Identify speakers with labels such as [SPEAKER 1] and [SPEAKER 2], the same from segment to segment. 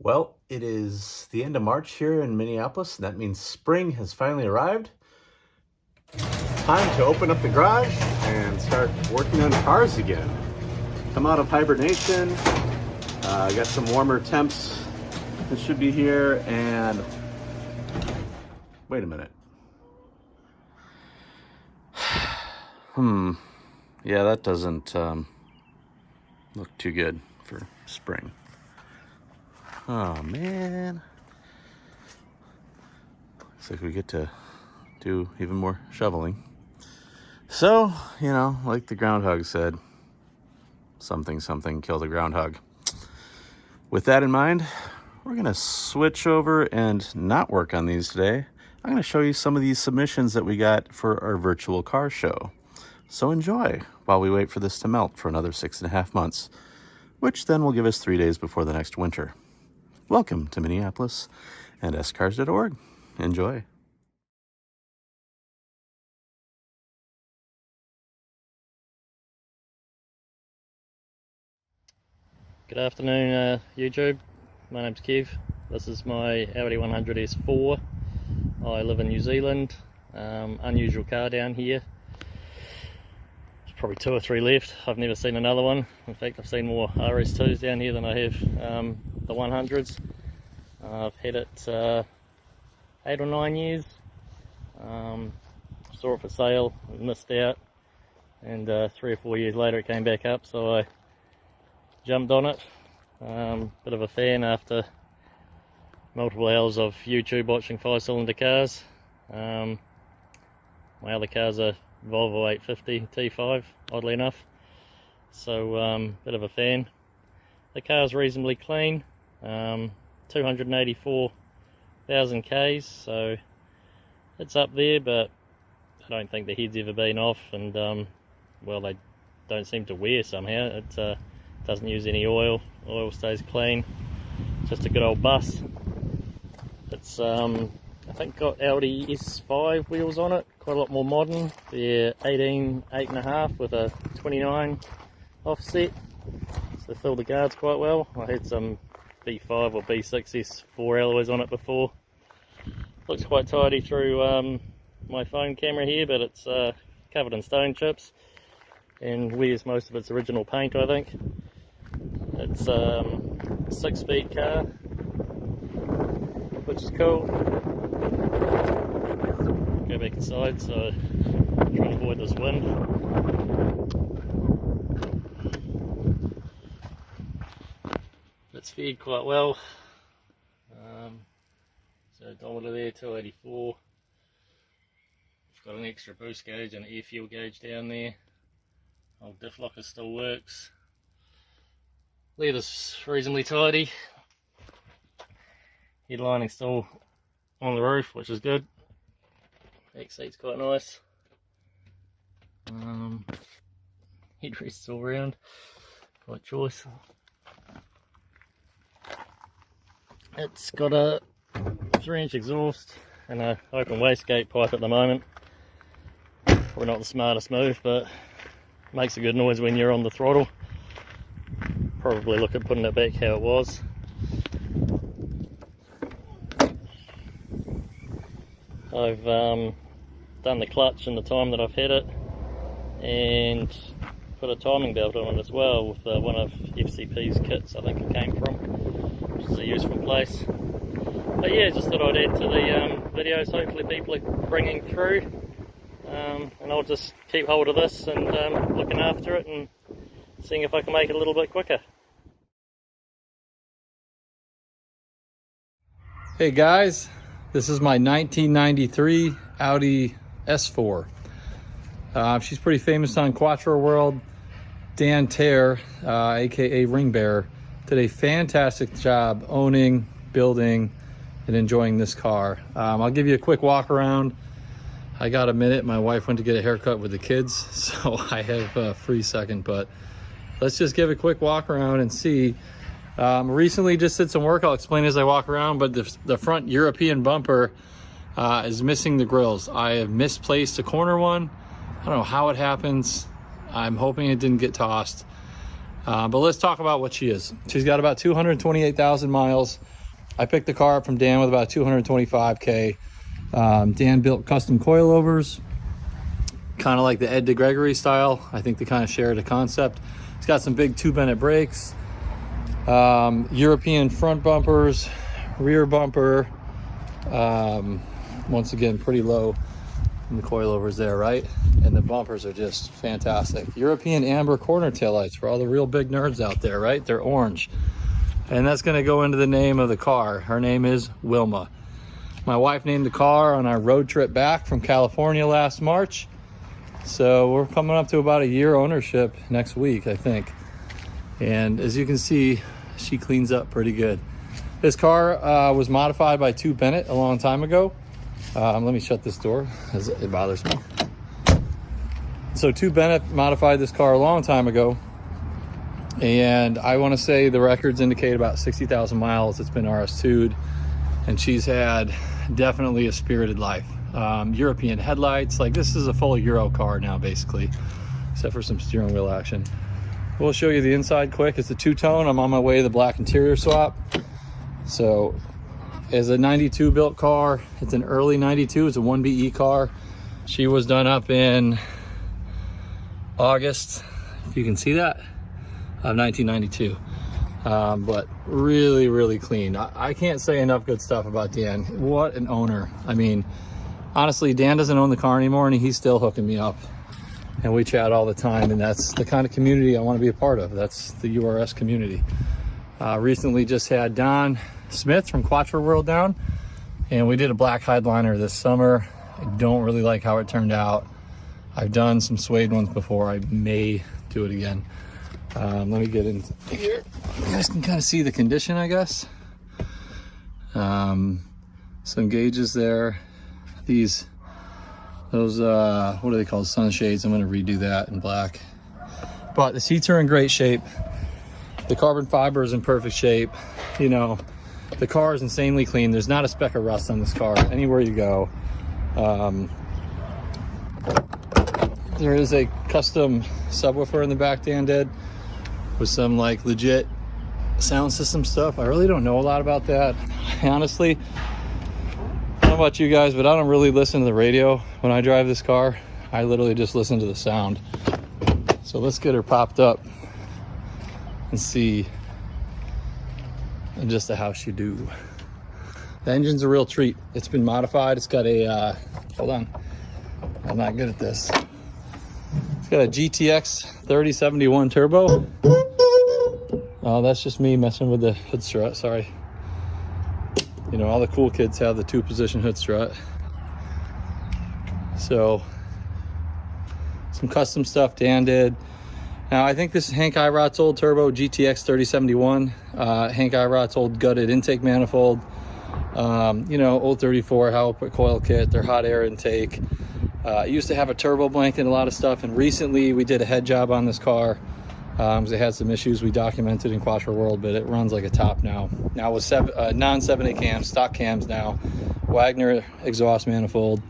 [SPEAKER 1] Well, it is the end of March here in Minneapolis, and that means spring has finally arrived. Time to open up the garage and start working on cars again. Come out of hibernation. Got some warmer temps that should be here, and wait a minute. Yeah, that doesn't look too good for spring. Oh man. Looks like we get to do even more shoveling. So, like the groundhog said, something killed a groundhog. With that in mind, we're gonna switch over and not work on these today. I'm gonna show you some of these submissions that we got for our virtual car show. So enjoy while we wait for this to melt for another 6.5 months, which then will give us 3 days before the next winter. Welcome to Minneapolis and S-CARS.org. Enjoy.
[SPEAKER 2] Good afternoon, YouTube. My name's Kev. This is my Audi 100 S4. I live in New Zealand. Unusual car down here. There's probably 2 or 3 left. I've never seen another one. In fact, I've seen more RS2s down here than I have the 100s. I've had it 8 or 9 years. Saw it for sale, missed out, and 3 or 4 years later it came back up, so I jumped on it. Bit of a fan after multiple hours of YouTube watching 5-cylinder cars. My other car's a Volvo 850 T5, oddly enough, so bit of a fan. The car's reasonably clean, 284,000 Ks, so it's up there, but I don't think the head's ever been off, and well, they don't seem to wear somehow. It doesn't use any oil stays clean, just a good old bus. It's I think got Audi S6 wheels on it, quite a lot more modern. They're 8.5 with a 29 offset, so they fill the guards quite well. I had some B5 or B6 S4 alloys on it before. Looks quite tidy through my phone camera here, but it's covered in stone chips and wears most of its original paint, I think. It's a 6-speed car, which is cool. Go back inside, so try to avoid this wind. It's fed quite well. So odometer there, 284. I've got an extra boost gauge and an air fuel gauge down there. Old diff locker still works. Leather's reasonably tidy. Headlining's still on the roof, which is good. Back seat's quite nice. Headrest's all round. Right choice. It's got a 3-inch exhaust and an open wastegate pipe at the moment. Probably not the smartest move, but makes a good noise when you're on the throttle. Probably look at putting it back how it was. I've done the clutch in the time that I've had it, and put a timing belt on it as well with one of FCP's kits, I think it came from, which is a useful place. But yeah, just thought I'd add to the videos. Hopefully people are bringing through, and I'll just keep hold of this and looking after it and seeing if I can make it a little bit quicker.
[SPEAKER 3] Hey guys, this is my 1993 Audi S4. She's pretty famous on Quattro World. Dan Tare, aka Ring Bearer, did a fantastic job owning, building, and enjoying this car. I'll give you a quick walk around. I got a minute. My wife went to get a haircut with the kids, so I have a free second, but let's just give a quick walk around and see. Recently just did some work. I'll explain as I walk around, but the front European bumper is missing the grills. I have misplaced a corner one. I don't know how it happens. I'm hoping it didn't get tossed. But let's talk about what she is. She's got about 228,000 miles. I picked the car up from Dan with about 225K. Dan built custom coilovers, kind of like the Ed DeGregory style. I think they kind of share the concept. It's got some big 2-Bennett brakes, European front bumpers, rear bumper. Once again, pretty low in the coilovers there, right? And the bumpers are just fantastic. European amber corner taillights for all the real big nerds out there, right? They're orange. And that's gonna go into the name of the car. Her name is Wilma. My wife named the car on our road trip back from California last March. So we're coming up to about a year ownership next week, I think. And as you can see, she cleans up pretty good. This car was modified by 2-Bennett a long time ago. Let me shut this door as it bothers me. So 2-Bennett modified this car a long time ago. And I want to say the records indicate about 60,000 miles it's been RS2'd. And she's had definitely a spirited life. European headlights, like this is a full Euro car now basically, except for some steering wheel action. We'll show you the inside quick. It's a 2-tone. I'm on my way to the black interior swap. So as a 92 built car, it's an early 92, it's a 1BE car. She was done up in August, if you can see that, of 1992. But really, really clean. I can't say enough good stuff about Dan. What an owner. I mean, honestly, Dan doesn't own the car anymore and he's still hooking me up. And we chat all the time, and that's the kind of community I want to be a part of. That's the URS community. Recently just had Don Smith from Quattro World down, and we did a black headliner this summer. I don't really like how it turned out. I've done some suede ones before. I may do it again. Let me get in here. You guys can kind of see the condition, I guess. Some gauges there. Those what are they called? Sunshades. I'm going to redo that in black. But the seats are in great shape. The carbon fiber is in perfect shape. You know, the car is insanely clean. There's not a speck of rust on this car anywhere you go. There is a custom subwoofer in the back Dan did with some like legit sound system stuff. I really don't know a lot about that. Honestly, I don't know about you guys, but I don't really listen to the radio when I drive this car. I literally just listen to the sound. So let's get her popped up and see just how she do. The engine's a real treat. It's been modified. It's got a, hold on, I'm not good at this. It's got a GTX 3071 turbo. Oh, that's just me messing with the hood strut, sorry. You know, all the cool kids have the 2-position hood strut. So, some custom stuff Dan did. Now, I think this is Hank Eirot's old turbo GTX 3071. Hank Eirot's old gutted intake manifold. You know, old 34 Halpert coil kit, their hot air intake. It used to have a turbo blanket and a lot of stuff, and recently we did a head job on this car because it had some issues we documented in Quattro World, but it runs like a top now. Now with non-7/8 cams, stock cams now, Wagner exhaust manifold.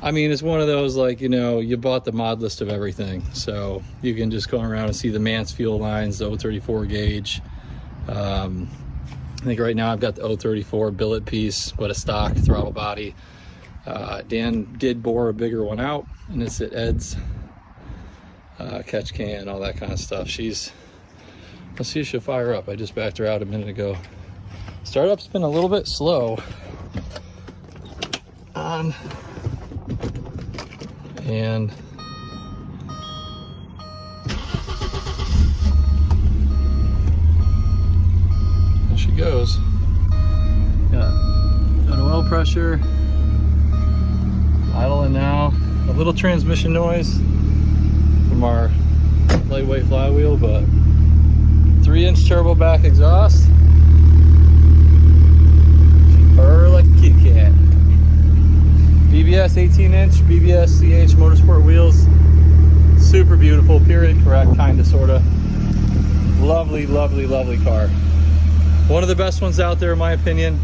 [SPEAKER 3] I mean, it's one of those, like, you know, you bought the mod list of everything. So you can just go around and see the Mance fuel lines, the 034 gauge. I think right now I've got the 034 billet piece, but a stock throttle body. Dan did bore a bigger one out, and it's at Ed's. Catch can, all that kind of stuff. Let's see if she'll fire up. I just backed her out a minute ago. Startup's been a little bit slow on. And there she goes. Got oil pressure, idling now. A little transmission noise from our lightweight flywheel, but 3-inch turbo back exhaust. She purr like a kitty cat. BBS 18-inch, BBS CH Motorsport wheels. Super beautiful, period correct, kinda, sorta. Lovely, lovely, lovely car. One of the best ones out there in my opinion.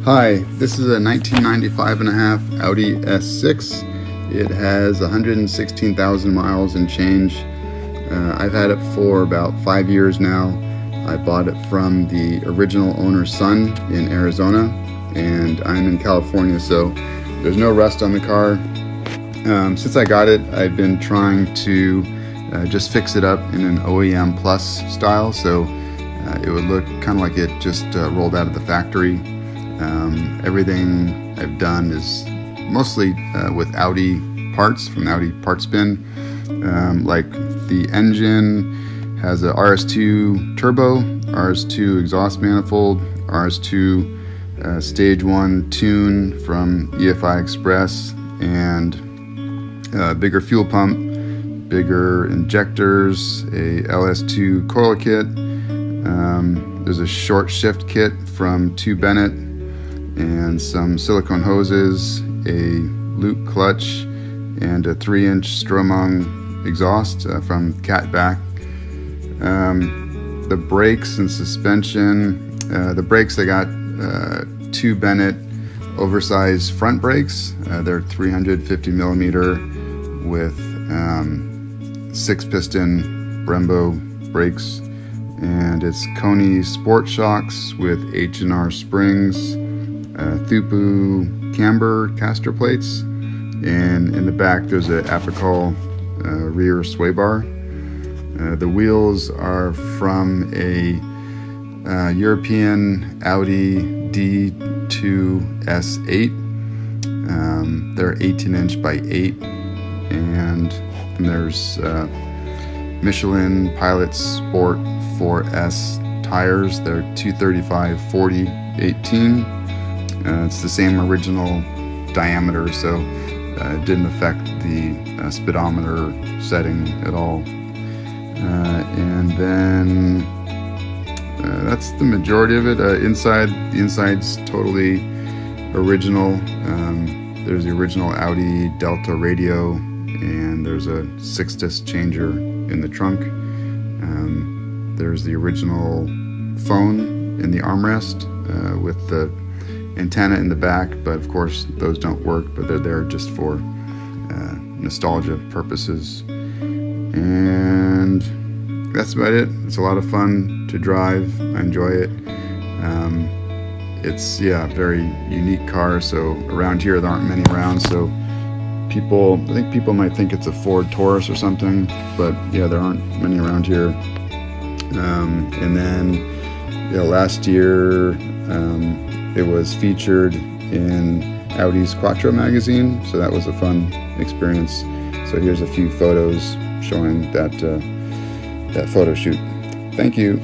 [SPEAKER 4] Hi, this is a 1995 and a half Audi S6. It has 116,000 miles and change. I've had it for about 5 years now. I bought it from the original owner's son in Arizona, and I'm in California, so there's no rust on the car. Since I got it, I've been trying to just fix it up in an OEM Plus style, so it would look kind of like it just rolled out of the factory. Everything I've done is mostly with Audi parts from the Audi parts bin. Like the engine has a RS2 turbo, RS2 exhaust manifold, RS2 stage 1 tune from EFI Express, and bigger fuel pump, bigger injectors, a LS2 coil kit. There's a short shift kit from 2 Bennett, and some silicone hoses, a loop clutch, and a 3-inch Stromung exhaust from Catback. The brakes and suspension, the brakes, I got 2 Bennett oversized front brakes. They're 350 millimeter with 6-piston Brembo brakes, and it's Koni Sport Shocks with H&R springs, Thupu camber caster plates, and in the back there's an Apical rear sway bar. The wheels are from a European Audi D2 S8. They're 18-inch by 8, and there's Michelin Pilot Sport 4S tires. They're 235/40/18. It's the same original diameter, so it didn't affect the speedometer setting at all. And then that's the majority of it. The inside's totally original. There's the original Audi Delta radio, and there's a 6-disc changer in the trunk. There's the original phone in the armrest with the antenna in the back, but of course those don't work, but they're there just for nostalgia purposes. And that's about it. It's a lot of fun to drive. I enjoy it. It's a very unique car, so around here there aren't many around, so I think people might think it's a Ford Taurus or something, but yeah, there aren't many around here. And then last year it was featured in Audi's Quattro magazine, so that was a fun experience. So here's a few photos showing that photo shoot. Thank you.